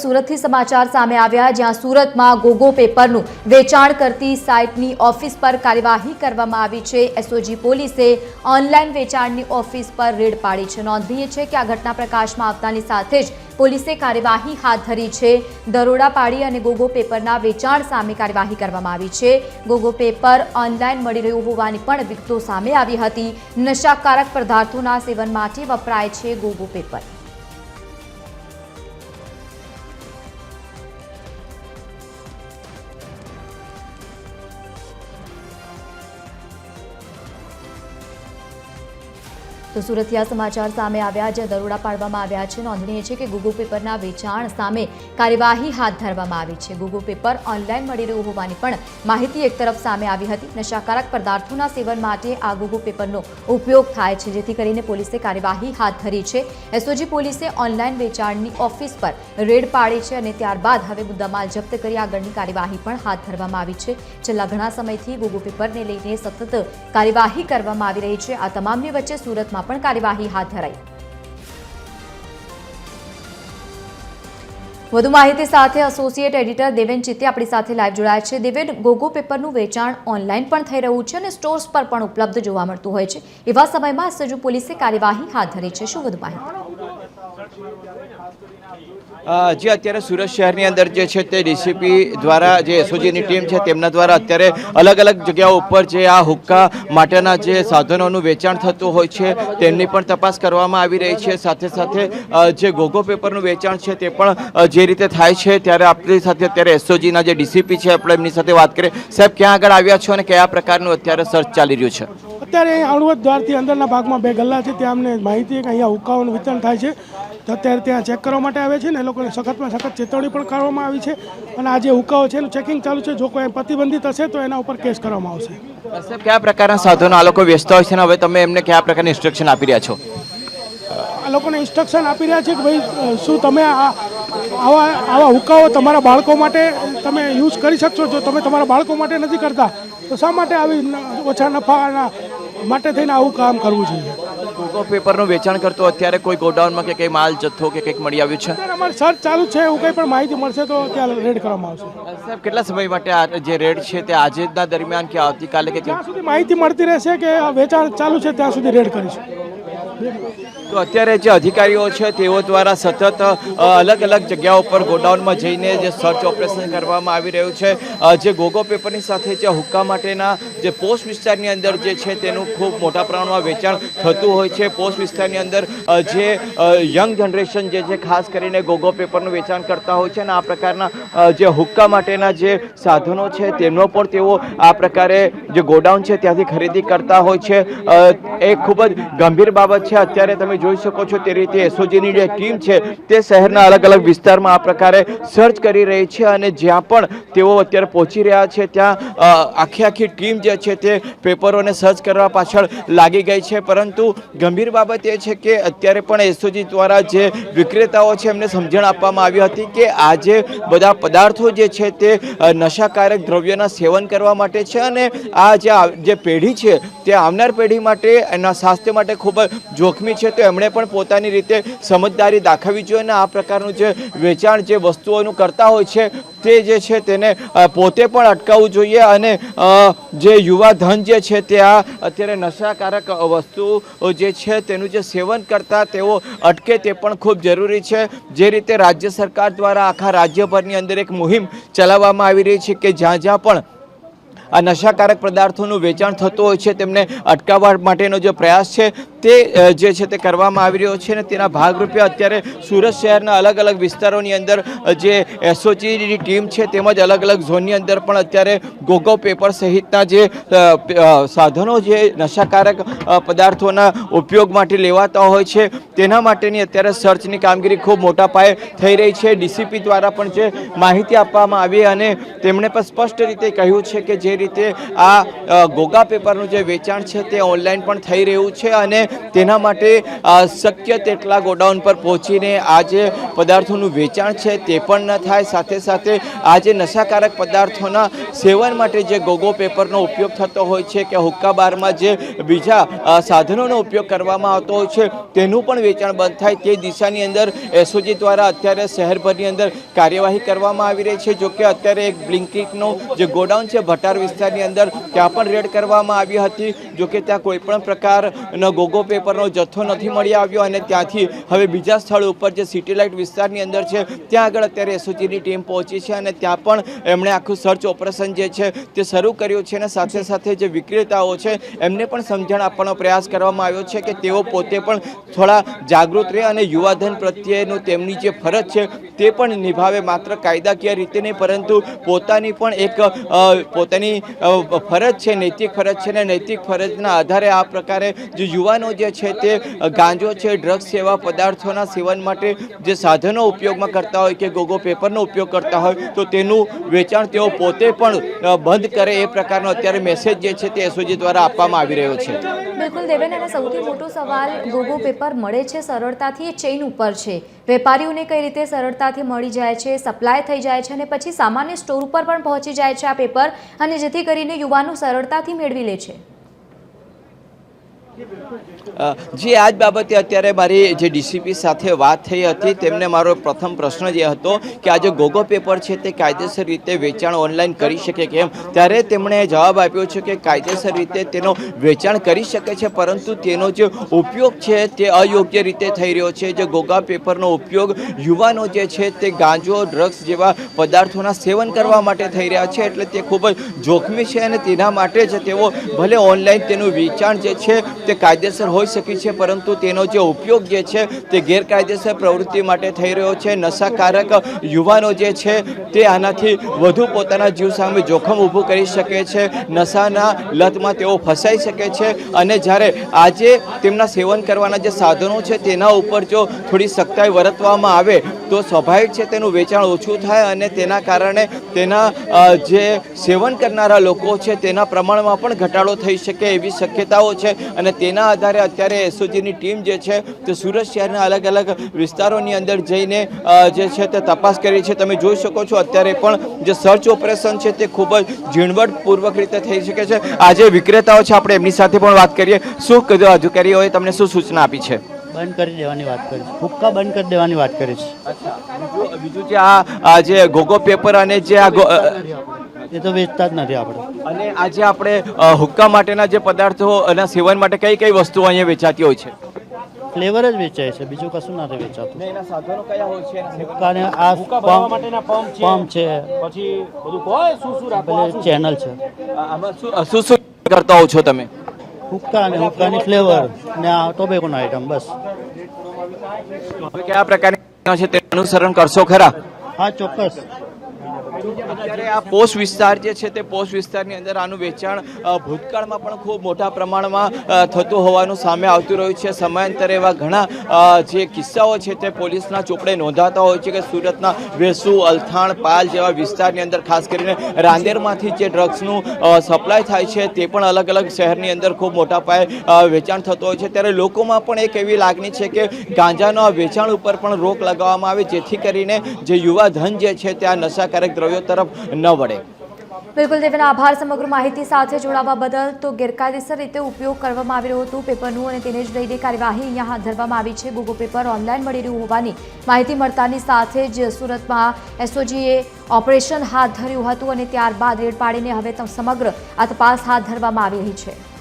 સુરતથી સમાચાર સામે આવ્યા, જ્યાં સુરતમાં ગોગો પેપરનું વેચાણ કરતી સાઇટની ઓફિસ પર કાર્યવાહી કરવામાં આવી છે। એસઓજી પોલીસે ઓનલાઈન વેચાણની ઓફિસ પર રેડ પાડી છે। નોંધનીય છે કે આ ઘટના પ્રકાશમાં આવતાની સાથે જ પોલીસે કાર્યવાહી હાથ ધરી છે। દરોડા પાડી અને ગોગો પેપરના વેચાણ સામે કાર્યવાહી કરવામાં આવી છે। ગોગો પેપર ઓનલાઈન મળી રહ્યું હોવાની પણ વિગતો સામે આવી હતી। નશાકારક પદાર્થોના સેવન માટે વપરાય છે ગોગો પેપર। તો સુરતથી આ સમાચાર સામે આવ્યા, જ્યાં દરોડા પાડવામાં આવ્યા છે। નોંધનીય છે કે ગોગો પેપરના વેચાણ સામે કાર્યવાહી હાથ ધરવામાં આવી છે। ગોગો પેપર ઓનલાઈન મળી રહ્યું હોવાની પણ માહિતી એક તરફ સામે આવી હતી। નશાકારક પદાર્થોના સેવન માટે આ ગોગો પેપરનો ઉપયોગ થાય છે, જેથી કરીને પોલીસે કાર્યવાહી હાથ ધરી છે। એસઓજી પોલીસે ઓનલાઈન વેચાણની ઓફિસ પર રેડ પાડી છે અને ત્યારબાદ હવે મુદ્દામાલ જપ્ત કરી આગળની કાર્યવાહી પણ હાથ ધરવામાં આવી છે। છેલ્લા ઘણા સમયથી ગોગો પેપરને લઈને સતત કાર્યવાહી કરવામાં આવી રહી છે। આ તમામની વચ્ચે સુરતમાં પણ કાર્યવાહી હાથ ધરાઈ। વધુ માહિતી સાથે એસોસિએટ એડિટર દેવેન ચિત્તે આપણી સાથે લાઈવ જોડાયા છે। દેવેન, ગોગો પેપરનું વેચાણ ઓનલાઈન પણ થઈ રહ્યું છે અને સ્ટોર્સ પર પણ ઉપલબ્ધ જોવા મળતું હોય છે। એવા સમયમાં એસઓજી પોલીસે કાર્યવાહી હાથ ધરી છે, શું વધુ માહિતી? જે અત્યારે સુરત શહેરની અંદર જે છે તે ડીસીપી દ્વારા જે એસઓજીની ટીમ છે તેમના દ્વારા અત્યારે અલગ અલગ જગ્યાઓ ઉપર જે આ હુક્કા માટેના જે સાધનોનું વેચાણ થતું હોય છે તેમની પણ તપાસ કરવામાં આવી રહી છે। સાથે સાથે જે ગોગો પેપરનું વેચાણ છે તે પણ જે રીતે થાય છે, ત્યારે આપણી સાથે અત્યારે એસઓજીના જે ડીસીપી છે આપણે એમની સાથે વાત કરીએ। સાહેબ, ક્યાં આગળ આવ્યા છો અને કયા પ્રકારનું અત્યારે સર્ચ ચાલી રહ્યું છે? અત્યારે હળવદ દ્વારથી અંદરના ભાગમાં બે ગલ્લા છે, ત્યાં અમને માહિતી કે અહીંયા હુક્કાઓનું વિતરણ થાય છે, તો અત્યારે ત્યાં ચેક કરવા માટે આવે છે ને એ લોકોને સખતમાં સખત ચેતવણી પણ કરવામાં આવી છે અને આ જે હુક્કાઓ છે એનું ચેકિંગ ચાલુ છે। જો કોઈ પ્રતિબંધિત હશે તો એના ઉપર કેસ કરવામાં આવશે। સાહેબ, કયા પ્રકારના સાધનો આ લોકો વેચતા હોય છે અને હવે તમે એમને કયા પ્રકારની ઇન્સ્ટ્રક્શન આપી રહ્યા છો? આ લોકોને ઇન્સ્ટ્રક્શન આપી રહ્યા છે કે ભાઈ શું તમે આવા હુક્કાઓ તમારા બાળકો માટે તમે યુઝ કરી શકશો? જો તમે તમારા બાળકો માટે નથી કરતા તો શા માટે આવી ઓછા નફાના માટે થઈને આવું કામ કરવું જોઈએ? ગોગો પેપરનું વેચાણ કરતો અત્યારે કોઈ ગોડાઉનમાં કે કંઈ માલ જથ્થો કે કંઈક મળી આવ્યું છે? અમારે સર્ચ ચાલુ છે, એવું કંઈ પણ માહિતી મળશે તો ત્યાં રેડ કરવામાં આવશે। સાહેબ, કેટલા સમય માટે આ જે રેડ છે તે આજના દરમિયાન કે આવતીકાલે કે જ્યાં સુધી માહિતી મળતી રહેશે કે વેચાણ ચાલુ છે ત્યાં સુધી રેડ કરીશું। તો અત્યારે જે અધિકારીઓ છે તેઓ દ્વારા સતત અલગ અલગ જગ્યાઓ પર ગોડાઉનમાં જઈને જે સર્ચ ઓપરેશન કરવામાં આવી રહ્યું છે। જે ગોગો પેપરની સાથે જે હુક્કા માટેના જે પોસ્ટ વિસ્તારની અંદર જે છે તેનું ખૂબ મોટા પ્રમાણમાં વેચાણ થતું હોય છે। પોસ્ટ વિસ્તારની અંદર જે યંગ જનરેશન જે છે ખાસ કરીને ગોગો પેપરનું વેચાણ કરતા હોય છે અને આ પ્રકારના જે હુક્કા માટેના જે સાધનો છે તેમનો પણ તેઓ આ પ્રકારે જે ગોડાઉન છે ત્યાંથી ખરીદી કરતા હોય છે। એ ખૂબ જ ગંભીર બાબત છે। અત્યારે તમે જોઈ શકો છો તે રીતે એસઓજીની જે ટીમ છે તે શહેરના અલગ અલગ વિસ્તારમાં આ પ્રકારે સર્ચ કરી રહી છે અને જ્યાં પણ તેઓ અત્યારે પહોંચી રહ્યા છે ત્યાં આખી ટીમ જે છે તે પેપરોને સર્ચ કરવા પાછળ લાગી ગઈ છે। પરંતુ ગંભીર બાબત એ છે કે અત્યારે પણ એસઓજી દ્વારા જે વિક્રેતાઓ છે એમને સમજણ આપવામાં આવી હતી કે આ જે બધા પદાર્થો જે છે તે નશાકારક દ્રવ્યોના સેવન કરવા માટે છે અને આ જે પેઢી છે તે આવનાર પેઢી માટે એના સ્વાસ્થ્ય માટે ખૂબ જ જોખમી છે। તો એમણે પણ પોતાની રીતે સમજદારી દાખવવી જોઈએ અને આ પ્રકારનું જે વેચાણ જે વસ્તુઓનું કરતા હોય છે તે જે છે તેને પોતે પણ અટકાવવું જોઈએ અને જે યુવા ધન જે છે તે આ અત્યારે નશાકારક વસ્તુ જે છે તેનું જે સેવન કરતા તેઓ અટકે તે પણ ખૂબ જરૂરી છે। જે રીતે રાજ્ય સરકાર દ્વારા આખા રાજ્યભરની અંદર એક મુહિમ ચલાવવામાં આવી રહી છે કે જ્યાં જ્યાં પણ આ નશાકારક પદાર્થોનું વેચાણ થતું હોય છે તેમને અટકાવવા માટેનો જે પ્રયાસ છે તે જે છે તે કરવામાં આવી રહ્યો છે અને તેના ભાગરૂપે અત્યારે સુરત શહેરના અલગ અલગ વિસ્તારોની અંદર જે એસઓજીની ટીમ છે તેમજ અલગ અલગ ઝોનની અંદર પણ અત્યારે ગોગો પેપર સહિતના જે સાધનો જે નશાકારક પદાર્થોના ઉપયોગ માટે લેવાતા હોય છે તેના માટેની અત્યારે સર્ચની કામગીરી ખૂબ મોટા પાયે થઈ રહી છે। ડીસીપી દ્વારા પણ જે માહિતી આપવામાં આવી અને તેમણે પણ સ્પષ્ટ રીતે કહ્યું છે કે જે તે રીતે આ ગોગા પેપરનું જે વેચાણ છે તે ઓનલાઈન પણ થઈ રહ્યું છે અને તેના માટે શક્ય તેટલા ગોડાઉન પર પહોંચીને આ જે પદાર્થોનું વેચાણ છે તે પણ ન થાય, સાથે સાથે આ જે નશાકારક પદાર્થોના સેવન માટે જે ગોગો પેપરનો ઉપયોગ થતો હોય છે કે હુક્કા બારમાં જે બીજા સાધનોનો ઉપયોગ કરવામાં આવતો હોય છે તેનું પણ વેચાણ બંધ થાય તે દિશાની અંદર એસઓજી દ્વારા અત્યારે શહેરભરની અંદર કાર્યવાહી કરવામાં આવી રહી છે। જો કે અત્યારે એક બ્લિંકિટનું જે ગોડાઉન છે ભટાર વિસ્તારની અંદર ત્યાં પણ રેડ કરવામાં આવી હતી। જો કે ત્યાં કોઈ પણ પ્રકારનો ગોગો પેપરનો જથ્થો નથી મળી આવ્યો અને ત્યાંથી હવે બીજા સ્થળ ઉપર જે સિટી લાઇટ વિસ્તારની અંદર છે ત્યાં આગળ અત્યારે એસઓજીની ટીમ પહોંચી છે અને ત્યાં પણ એમણે આખું સર્ચ ઓપરેશન જે છે તે શરૂ કર્યું છે અને સાથે સાથે જે વિક્રેતાઓ છે એમને પણ સમજણ આપવાનો પ્રયાસ કરવામાં આવ્યો છે કે તેઓ પોતે પણ થોડા જાગૃત રહે અને યુવાધન પ્રત્યેનું તેમની જે ફરજ છે તે પણ નિભાવે, માત્ર કાયદાકીય રીતે નહીં પરંતુ પોતાની પણ એક પોતાની ફરજ છે, નૈતિક ફરજ છે ને નૈતિક ફરજના આધારે આ પ્રકારે જે યુવાનો જે છે તે ગાંજો છે, ડ્રગ્સ જેવા પદાર્થોના સેવન માટે જે સાધનો ઉપયોગમાં કરતા હોય કે ગોગો પેપરનો ઉપયોગ કરતા હોય તો તેનું વેચાણ તેઓ પોતે પણ બંધ કરે એ પ્રકારનો અત્યારે મેસેજ જે છે તે એસઓજી દ્વારા આપવામાં આવી રહ્યો છે। બિલકુલ દેવેન, અને સૌથી મોટો સવાલ ગોગો પેપર મળે છે સરળતાથી એ ચેઇન ઉપર છે, વેપારીઓને કઈ રીતે સરળતાથી મળી જાય છે, સપ્લાય થઈ જાય છે અને પછી સામાન્ય સ્ટોર ઉપર પણ પહોંચી જાય છે આ પેપર અને જેથી કરીને યુવાનો સરળતાથી મેળવી લે છે। જે આજ બાબતે અત્યારે મારી જે ડીસીપી સાથે વાત થઈ હતી તેમને મારો પ્રથમ પ્રશ્ન જે હતો કે આ જે ગોગો પેપર છે તે કાયદેસર રીતે વેચાણ ઓનલાઈન કરી શકે કેમ, ત્યારે તેમણે જવાબ આપ્યો છે કે કાયદેસર રીતે તેનો વેચાણ કરી શકે છે પરંતુ તેનો જે ઉપયોગ છે તે અયોગ્ય રીતે થઈ રહ્યો છે। જે ગોગા પેપરનો ઉપયોગ યુવાનો જે છે તે ગાંજો, ડ્રગ્સ જેવા પદાર્થોના સેવન કરવા માટે થઈ રહ્યા છે એટલે તે ખૂબ જ જોખમી છે અને તેના માટે જ તેઓ ભલે ઓનલાઈન તેનું વેચાણ જે છે તે કાયદેસર હોઈ શકે છે પરંતુ તેનો જે ઉપયોગ જે છે તે ગેરકાયદેસર પ્રવૃત્તિ માટે થઈ રહ્યો છે। નશાકારક યુવાનો જે છે તે આનાથી વધુ પોતાના જીવ સામે જોખમ ઊભું કરી શકે છે, નશાના લતમાં તેઓ ફસાઈ શકે છે અને જ્યારે આજે તેમના સેવન કરવાના જે સાધનો છે તેના ઉપર જો થોડી સખ્તાઈ વર્તવામાં આવે તો સ્વાભાવિક છે તેનું વેચાણ ઓછું થાય અને તેના કારણે તેના જે સેવન કરનારા લોકો છે તેના પ્રમાણમાં પણ ઘટાડો થઈ શકે એવી શક્યતાઓ છે અને તેના આધારે અત્યારે એસઓજીની ટીમ જે છે તે સુરત શહેરના અલગ અલગ વિસ્તારોની અંદર જઈને જે છે તે તપાસ કરી છે। તમે જોઈ શકો છો અત્યારે પણ જે સર્ચ ઓપરેશન છે તે ખૂબ જ ઝીણવટપૂર્વક રીતે થઈ શકે છે। આજે વિક્રેતાઓ છે આપણે એમની સાથે પણ વાત કરીએ, શું અધિકારીઓએ તમને શું સૂચના આપી છે? બંધ કરી દેવાની વાત કરી છે, હુક્કા બંધ કરી દેવાની વાત કરી છે। બીજું જે આ જે ગોગો પેપર અને જે આ એ તો વેચતા જ નથી આપણે। અને આજે આપણે હુક્કા માટેના જે પદાર્થો અને સેવન માટે કઈ કઈ વસ્તુઓ અહીંયા વેચાતી હોય છે? ફ્લેવર જ વેચાય છે, બીજું કશું નથી વેચાતું। એના સાધનો કયા હોય છે? હુક્કાને આ પંપ છે, પછી બધું કોઈ શું શું રાખો ચેનલ છે, આમાં શું શું કરતા હો છો તમે? હુક્કા અને હુક્કાની ફ્લેવર ને આ ટોબેકોનો આઈટમ બસ। હવે કયા પ્રકારની છે તે અનુસરણ કરશો ખરા? હા ચોક્કસ। અત્યારે આ પોસ્ટ વિસ્તાર જે છે તે પોસ્ટ વિસ્તારની અંદર આનું વેચાણ ભૂતકાળમાં પણ ખૂબ મોટા પ્રમાણમાં થતું હોવાનું સામે આવતું રહ્યું છે। સમયાંતરે એવા ઘણા જે કિસ્સાઓ છે તે પોલીસના ચોપડે નોંધાતા હોય છે કે સુરતના વેસુ, અલથાણ, પાલ જેવા વિસ્તારની અંદર ખાસ કરીને રાંદેરમાંથી જે ડ્રગ્સનું સપ્લાય થાય છે તે પણ અલગ અલગ શહેરની અંદર ખૂબ મોટા પાયે વેચાણ થતું હોય છે। ત્યારે લોકોમાં પણ એક એવી લાગણી છે કે ગાંજાના વેચાણ ઉપર પણ રોક લગાવવામાં આવે જેથી કરીને જે યુવા ધન જે છે તે આ નશાકારક દ્રવ્યો તરફ ન વળે। બિલકુલ દેવેન, આભાર સમગ્ર માહિતી સાથે જોડાવા બદલ। તો ગેરકાયદેસર રીતે ઉપયોગ કરવામાં આવી રહ્યું હતું પેપરનું અને તેને જ લઈને કાર્યવાહી અહીંયા હાથ ધરવામાં આવી છે। ગોગો પેપર ઓનલાઈન મળી રહ્યું હોવાની માહિતી મળતાની સાથે જ સુરતમાં એસઓજીએ ઓપરેશન હાથ ધર્યું હતું અને ત્યારબાદ રેડ પાડીને હવે સમગ્ર આ તપાસ હાથ ધરવામાં આવી રહી છે।